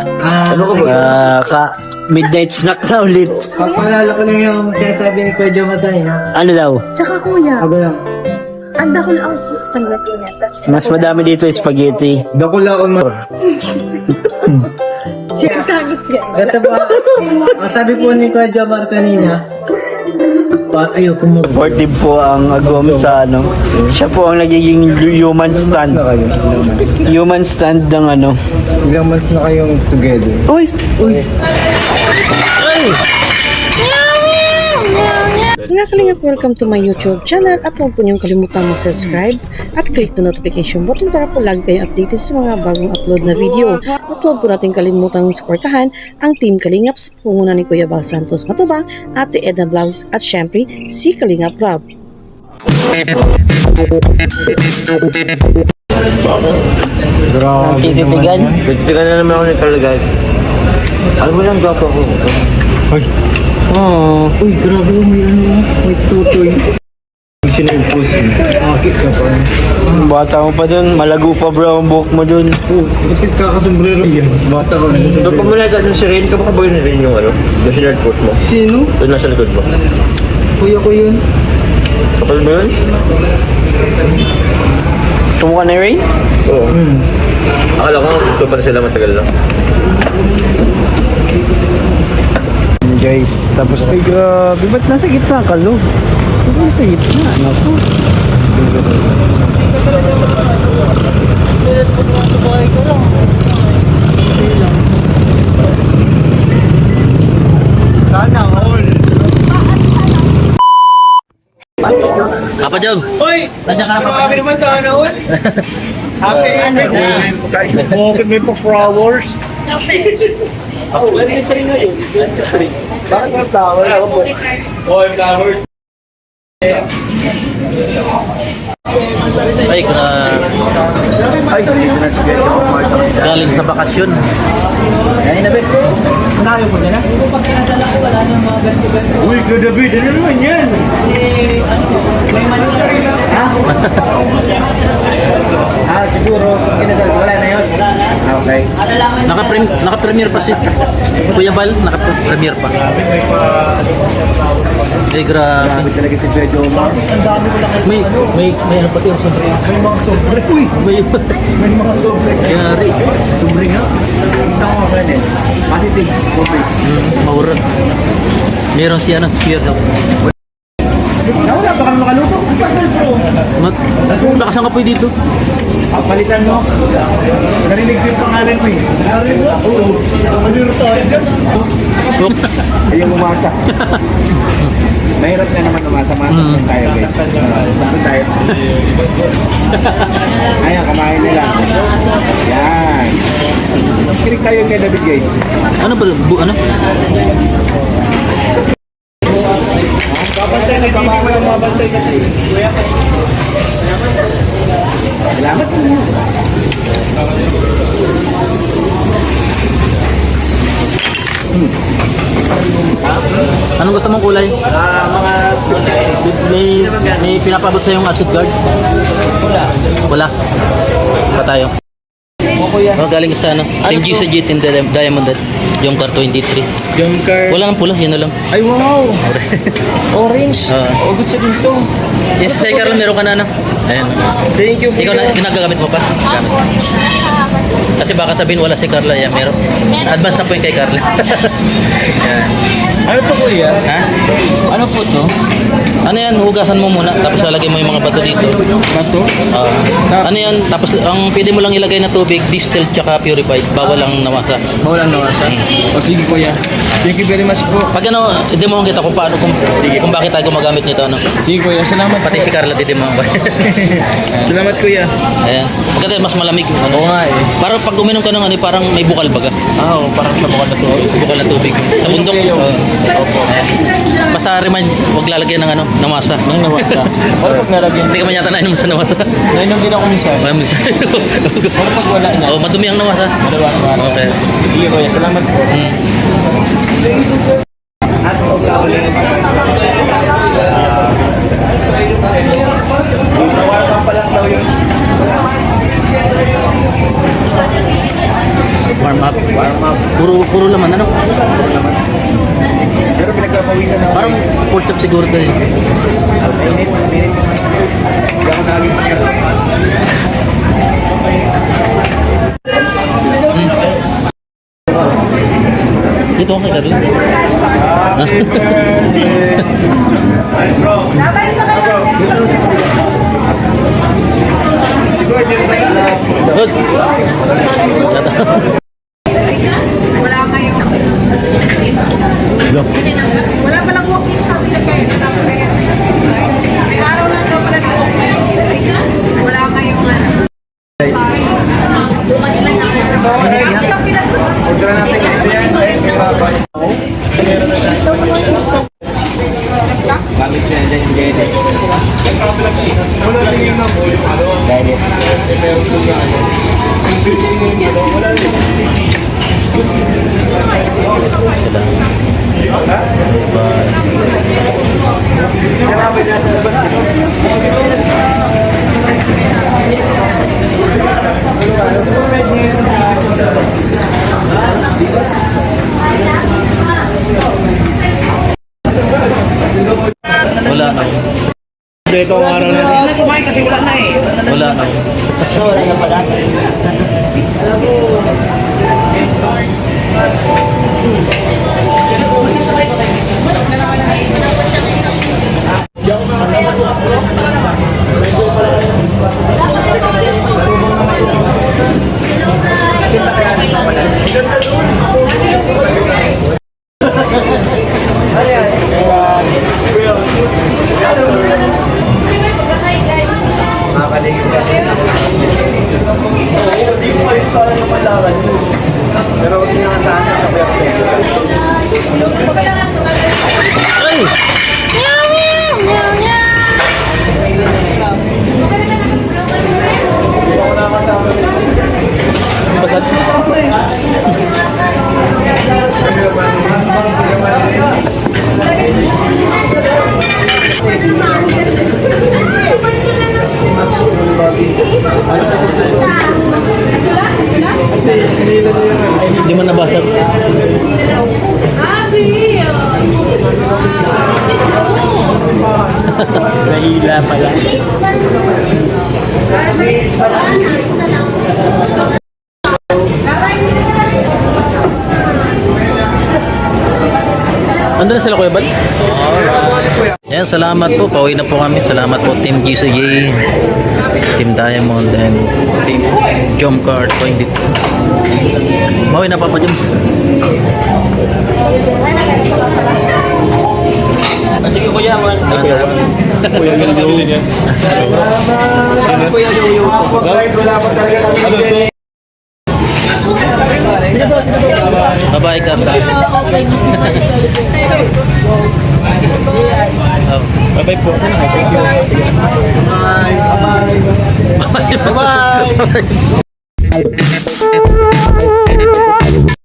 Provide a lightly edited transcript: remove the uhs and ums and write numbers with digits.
Ano ka ba? Midnight snack na ulit. Papalala ko lang yung sinasabi ni Kuya Jomatay, ha? Ano daw? Tsaka kuya, Ako lang. ang dahol ang spaghetti niya. Mas madami dito spaghetti. Dakulaon mo. Sinagkagis yan. Ito ba? Ang sabi po ni Kuya Jomar kanina, ayoko mo. Supportive po ang Agom sa ano. Siya po ang nagiging human stand. Human stand ng ano. Ilang months na kayong together? Uy! Uy! Mga kalingap, welcome to my YouTube channel at huwag po niyong kalimutang mag-subscribe at click the notification button para po lagi kayong updated sa mga bagong upload na video. At huwag po natin kalimutang supportahan ang Team Kalingap sa punguna ni Kuya Bal Santos Matubang, Ate Edna Vlogs at syempre si Kalingap Rob. Ang titipigan. Titigan na naman ako ni Carl, guys. Ano mo lang gwapo ko? Uy! Oh. Uy, grabe mo, may ano, may tutoy. Sinupos. Akit ka pa. Bata mo pa dun. Malago pa bro ang buhok mo dun. Kapit kakasombrero yan. Bata ka na. Doon pa muna ka si Rin, kapag ba yun rin yung ano? Doon sinard post mo. Sino? Doon nasa likod mo. Kuya ko yun. Kapal ba yun? Tumukha na Ray? Oo. Akala ko, ito pa sila matagal lang. Guys, tapos ay grabe. Ba't nasa gitna ka lo? Ba't nasa gitna? Ano po? Sana all. Apa Job? Uy! Nandiyan ka na pa. Grabe naman sana all. Happy anniversary. Bakit may pa-flowers? Ako, anniversary ngayon. Bakit may flower? Ako po. Oh, flowers. Ay, galing sa bakasyon. Yan na, Bet. Nayo po na. Uy, good David. Ano naman yan? Siguro. Wala na yun. Okay. Naka-premiere pa si Kuya Bal, naka-premiere pa. Ay, grabe. Grabe talaga si Kuya Jomar. Ang dami ko lang. May ano pati yung sobre. May mga sobre. Uy! May May mga sobre. yari. Sobre nga. Ito ko mga kanin. Positive. Sobre. Maura. Meron siya ng spear daw. Nawala pa kami makaluto. Ang tagal bro. Nakasan ka po dito. Palitan mo. Narinig ko yung pangalan ko eh. Narinig mo? Oo. Maliro tayo dyan. Ayaw umasa. Mahirap na naman umasa-masa tayo guys. Saan tayo? Ayan, kumain nila. Yan. Kinig tayo kay David guys. Ano ba? Ano? Babantay na dito ko yung mabantay kasi. Kuya ka. Salamat. Anong gusto mong kulay? May pinapabot sa yung acid guard? Wala. Pa tayo. Oh, galing sa ano? Team GCG, Team Diamond Head. Yung car 23. Yung car. Wala nang pula, yun na lang. Ay wow. Orange. Oo. Good sa dito. Yes, sa car lang meron ka na ano? Ayan. Thank you. Ikaw na ginagamit mo pa? Gamit. Kasi baka sabihin wala si Carla, yan meron. Advance na po yung kay Carla. Yan. Ano to kuya? Ha? Ano po to? Ano yan, hugasan mo muna, tapos lalagay mo yung mga bato dito. Bato? Ano yan, tapos ang pwede mo lang ilagay na tubig, distilled tsaka purified, bawal lang nawasa. Mawalan nawasa. O sige kuya. Thank you very much po. Pag ano, i-demo kita kung paano, kung bakit tayo gumagamit nito. Ano. Sige kuya, salamat. Pati si Carla didemo ba? Salamat kuya. Ayan. Maganda, mas malamig. Ano. Oo nga eh. Parang pag uminom ka ng ano, parang may bukal baga. Oo, parang sa bukal na to. Bukal na tubig. Sa bundok. Opo. Basta remind, huwag lalagyan ng ano, ng masa. Nang nawasa. Pero pag nalagyan. Hindi ka man yata nainom sa namasa. Nainom din ako minsan. Pero pag wala na. Oh, madumi ang namasa. Dalawa naman. Okay. Sige kuya, salamat po. At Warm Puro laman, ano? Pero pinagpapawisan ako. Parang pork chop siguro to eh. Mainit. Hindi ako naging Dito okay ka rin. Good. Wala pa lang walking sa akin kayo. May araw lang daw pala walking. Wala kayong Order natin ito yan. Bakit siya dyan yung gede? Wala tingin na po yung ano. Gede. Pero kung ano. Wala Wala na. Dito ang araw na rin. Wala na. Pero hindi naman sa akin sa Ay! Bagat. Hindi man nabasag. Nahila pala. Ando na sila Kuya Bal? Ayan, salamat po. Pauwi na po kami. Salamat po Team GCJ, Team Diamond, and Team Jomcar 22. Pauwi na Papa Joms. Sige kuya, man. Kuya Yoyo. Kuya Yoyo. Wala pa talaga kami. Bye-bye ka. Bye-bye po. Bye-bye. Bye-bye.